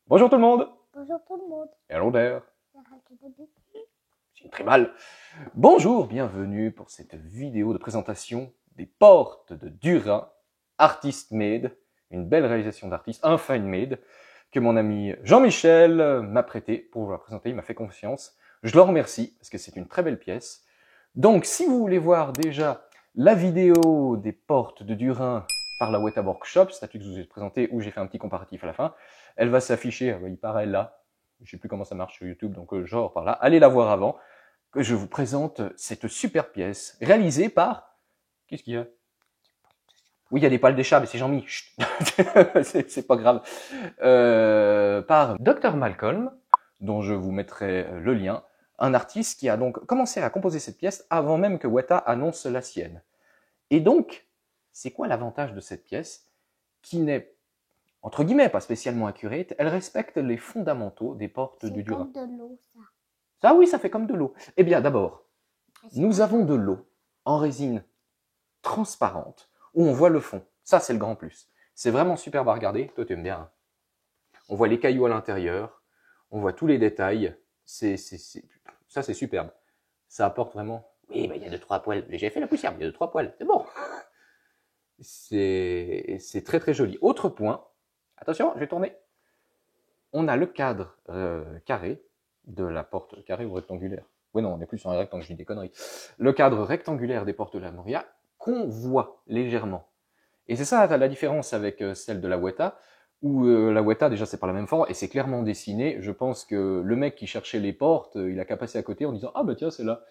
Bonjour tout le monde. Bonjour tout le monde. Hello there. J'ai très mal. Bonjour, bienvenue pour cette vidéo de présentation des portes de Durin, Artist Made, une belle réalisation d'artiste, un fine made, que mon ami Jean-Michel m'a prêté pour vous la présenter, il m'a fait confiance. Je le remercie parce que c'est une très belle pièce. Donc si vous voulez voir déjà la vidéo des portes de Durin par la Weta Workshop, statut que je vous ai présenté où j'ai fait un petit comparatif à la fin, elle va s'afficher, il paraît là, je sais plus comment ça marche sur YouTube, donc genre par là, allez la voir avant, que je vous présente cette super pièce réalisée par... Qu'est-ce qu'il y a? Oui, il y a des poils des chats, mais c'est Jean-Mi, c'est pas grave. Par Dr Malcolm, dont je vous mettrai le lien, un artiste qui a donc commencé à composer cette pièce avant même que Weta annonce la sienne. Et donc, c'est quoi l'avantage de cette pièce qui n'est, entre guillemets, pas spécialement accurate, elle respecte les fondamentaux des portes du Durin. C'est comme de l'eau, ça. Ah oui, ça fait comme de l'eau. Eh bien, d'abord, nous avons de l'eau en résine transparente où on voit le fond. Ça, c'est le grand plus. C'est vraiment superbe à regarder. Toi, tu aimes bien. Hein. On voit les cailloux à l'intérieur. On voit tous les détails. Ça, c'est superbe. Ça apporte vraiment... Oui, il y a 2-3 poils. J'ai fait la poussière, il y a 2-3 poils. C'est bon. C'est très, très joli. Autre point. Attention, je vais tourner. On a le cadre carré de la porte, carré ou rectangulaire. Oui, non, on n'est plus sur un rectangle, je dis des conneries. Le cadre rectangulaire des portes de la Moria qu'on voit légèrement. Et c'est ça la différence avec celle de la Weta, où la Weta, déjà, c'est pas la même forme, et c'est clairement dessiné. Je pense que le mec qui cherchait les portes, il a qu'à passer à côté en disant « Ah bah tiens, c'est là ».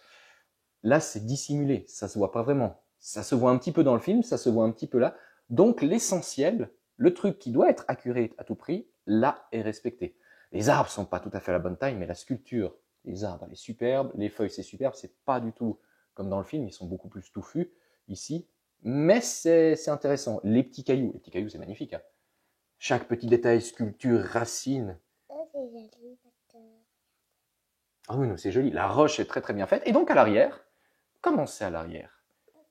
Là, c'est dissimulé, ça se voit pas vraiment. Ça se voit un petit peu dans le film, ça se voit un petit peu là. Donc l'essentiel, le truc qui doit être accurate à tout prix, là est respecté. Les arbres sont pas tout à fait à la bonne taille, mais la sculpture, les arbres, elle est superbe, les feuilles, c'est superbe, c'est pas du tout comme dans le film, ils sont beaucoup plus touffus ici, mais c'est intéressant. Les petits cailloux, c'est magnifique. Hein. Chaque petit détail, sculpture, racine. Ah oui, non, c'est joli. La roche est très très bien faite. Et donc à l'arrière, comment c'est à l'arrière?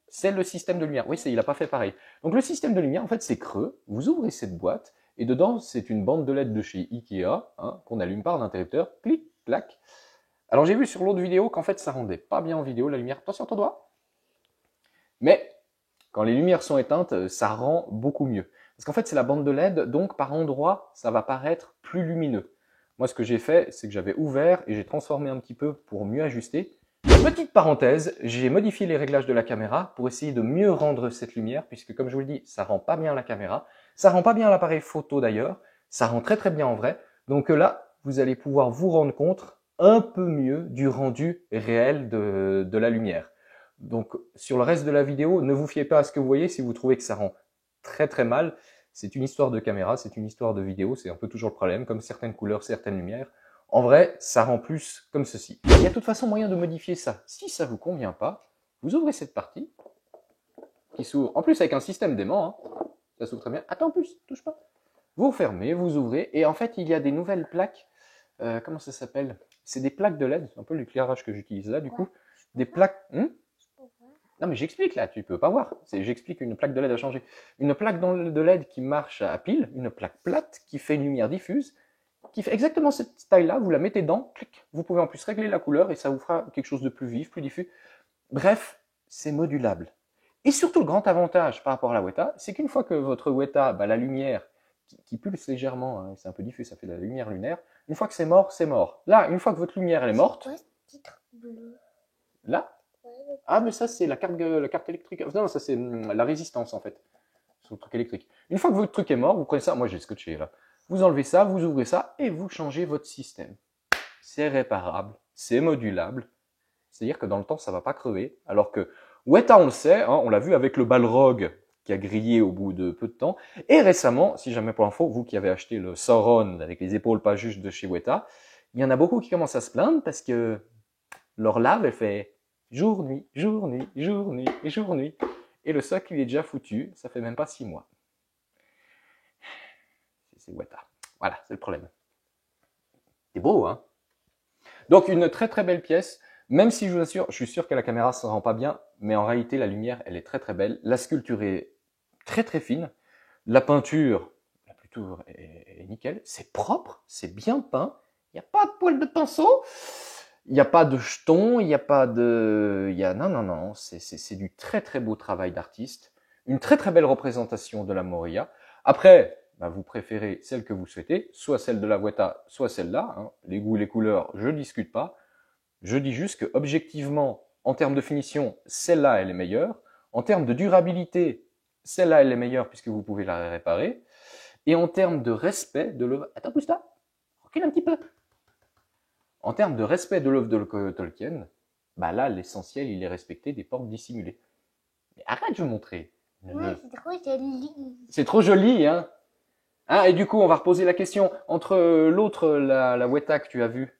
C'est le système de lumière. Oui, il n'a pas fait pareil. Donc le système de lumière, en fait, c'est creux. Vous ouvrez cette boîte et dedans, c'est une bande de LED de chez Ikea hein, qu'on allume par un interrupteur. Clic, clac. Alors j'ai vu sur l'autre vidéo qu'en fait, ça rendait pas bien en vidéo la lumière. Attention ton doigt. Mais quand les lumières sont éteintes, ça rend beaucoup mieux. Parce qu'en fait, c'est la bande de LED, donc par endroits, ça va paraître plus lumineux. Moi, ce que j'ai fait, c'est que j'avais ouvert et j'ai transformé un petit peu pour mieux ajuster. Petite parenthèse, j'ai modifié les réglages de la caméra pour essayer de mieux rendre cette lumière, puisque comme je vous le dis, ça rend pas bien la caméra, ça rend pas bien l'appareil photo d'ailleurs, ça rend très très bien en vrai. Donc là, vous allez pouvoir vous rendre compte un peu mieux du rendu réel de la lumière. Donc sur le reste de la vidéo, ne vous fiez pas à ce que vous voyez si vous trouvez que ça rend très très mal. C'est une histoire de caméra, c'est une histoire de vidéo, c'est un peu toujours le problème, comme certaines couleurs, certaines lumières. En vrai, ça rend plus comme ceci. Il y a de toute façon moyen de modifier ça. Si ça vous convient pas, vous ouvrez cette partie, qui s'ouvre, en plus avec un système d'aimant, hein. Ça s'ouvre très bien. Attends, en plus, touche pas. Vous fermez, vous ouvrez, et en fait, il y a des nouvelles plaques, comment ça s'appelle? C'est des plaques de LED, c'est un peu l'éclairage que j'utilise là, du coup. Des plaques... Non mais j'explique là, tu peux pas voir. J'explique une plaque de LED à changer. Une plaque de LED qui marche à pile, une plaque plate qui fait une lumière diffuse, qui fait exactement cette taille-là, vous la mettez dedans, clic, vous pouvez en plus régler la couleur et ça vous fera quelque chose de plus vif, plus diffus. Bref, c'est modulable. Et surtout, le grand avantage par rapport à la Weta, c'est qu'une fois que votre Weta, la lumière qui pulse légèrement, hein, c'est un peu diffus, ça fait de la lumière lunaire, une fois que c'est mort, c'est mort. Là, une fois que votre lumière elle est morte, là, ah mais ça c'est la carte électrique, non ça c'est la résistance en fait, sur le truc électrique. Une fois que votre truc est mort, vous prenez ça, moi j'ai scotché là, vous enlevez ça, vous ouvrez ça et vous changez votre système. C'est réparable, c'est modulable, c'est-à-dire que dans le temps ça va pas crever, alors que Weta on le sait, hein, on l'a vu avec le Balrog qui a grillé au bout de peu de temps, et récemment, si jamais pour l'info, vous qui avez acheté le Sauron avec les épaules pas justes de chez Weta, il y en a beaucoup qui commencent à se plaindre parce que leur lave elle fait jour, nuit, jour, nuit, jour, nuit, et jour, nuit. Et le socle, il est déjà foutu, ça fait même pas 6 mois. C'est Weta. Voilà, c'est le problème. C'est beau, hein? Donc, une très très belle pièce, même si je vous assure, je suis sûr que la caméra ne se rend pas bien, mais en réalité, la lumière, elle est très très belle. La sculpture est très très fine. La peinture, tout est nickel. C'est propre, c'est bien peint. Il n'y a pas de poil de pinceau. Il n'y a pas de jetons, il n'y a pas de... Non, non, non, c'est du très très beau travail d'artiste. Une très très belle représentation de la Moria. Après, bah, vous préférez celle que vous souhaitez, soit celle de la Weta, soit celle-là. Hein. Les goûts, les couleurs, je ne discute pas. Je dis juste que objectivement, en termes de finition, celle-là, elle est meilleure. En termes de durabilité, celle-là, elle est meilleure puisque vous pouvez la réparer. Et en termes de respect de l'œuvre... Attends, pousse là. Recule un petit peu. En termes de respect de l'œuvre de Tolkien, bah là, l'essentiel, il est respecté des portes dissimulées. Mais arrête, je vais vous montrer. Ouais, c'est trop joli. C'est trop joli, hein, et du coup, on va reposer la question. Entre l'autre, la Weta que tu as vue,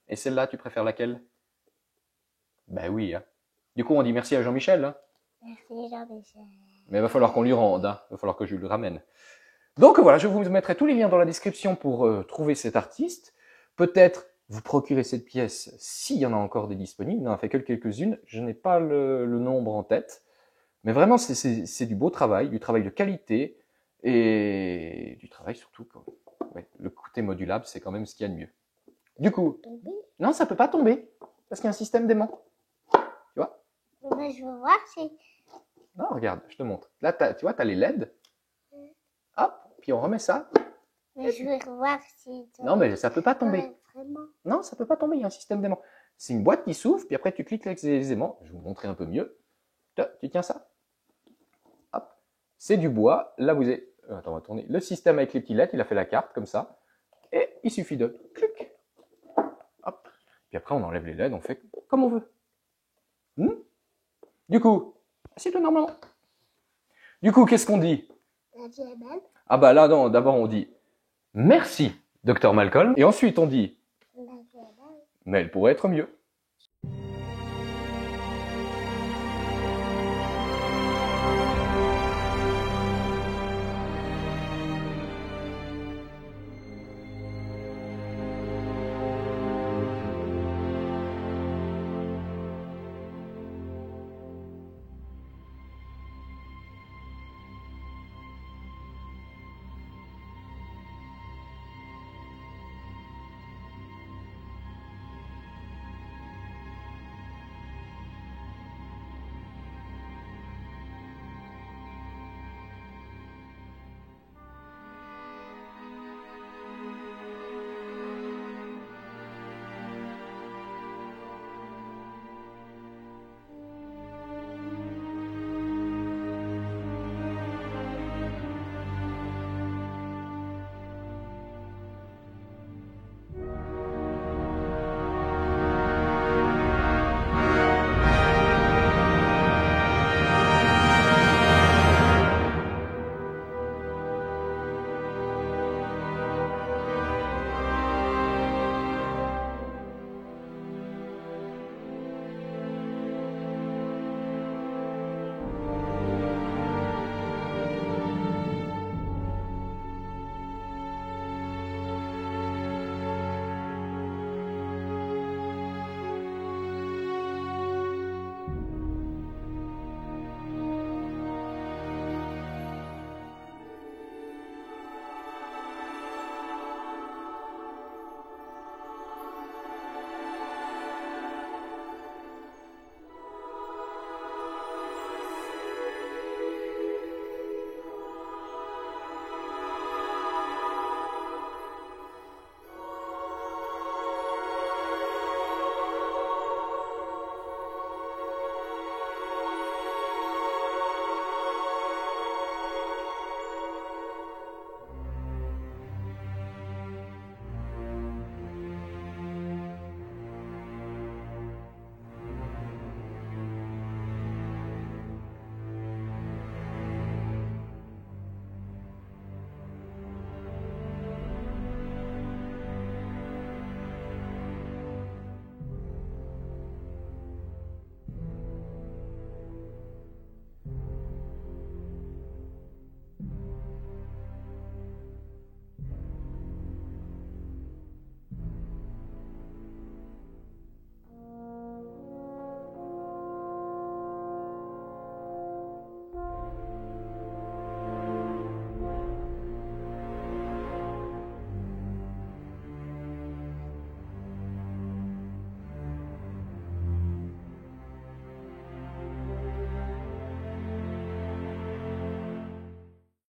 et celle-là, tu préfères laquelle? Ben oui, hein. Du coup, on dit merci à Jean-Michel, hein. Merci Jean-Michel. Mais il va falloir qu'on lui rende, hein. Il va falloir que je lui le ramène. Donc voilà, je vous mettrai tous les liens dans la description pour trouver cet artiste. Peut-être vous procurer cette pièce s'il y en a encore des disponibles. Il n'en a fait que quelques-unes. Je n'ai pas le nombre en tête. Mais vraiment, c'est du beau travail, du travail de qualité et du travail surtout. Ouais, le côté modulable, c'est quand même ce qu'il y a de mieux. Du coup, non, ça peut pas tomber parce qu'il y a un système d'aimant. Tu vois? Mais je veux voir si... Non, regarde, je te montre. Là, tu vois, tu as les LED. Hop, puis on remet ça. Mais je veux voir si... Non, mais ça peut pas tomber. Ouais, vraiment. Non, ça peut pas tomber, il y a un système d'aimant. C'est une boîte qui s'ouvre, puis après tu cliques avec les aimants. Je vais vous montrer un peu mieux. Tu tiens ça. Hop. C'est du bois. Là, vous avez... Attends, on va tourner. Le système avec les petits LED, il a fait la carte comme ça. Et il suffit de clic. Hop. Puis après, on enlève les LED, on fait comme on veut. Du coup, assieds-toi normalement. Du coup, qu'est-ce qu'on dit? Ah bah là, non, d'abord on dit merci, Dr Malcolm. Et ensuite on dit mais elle pourrait être mieux.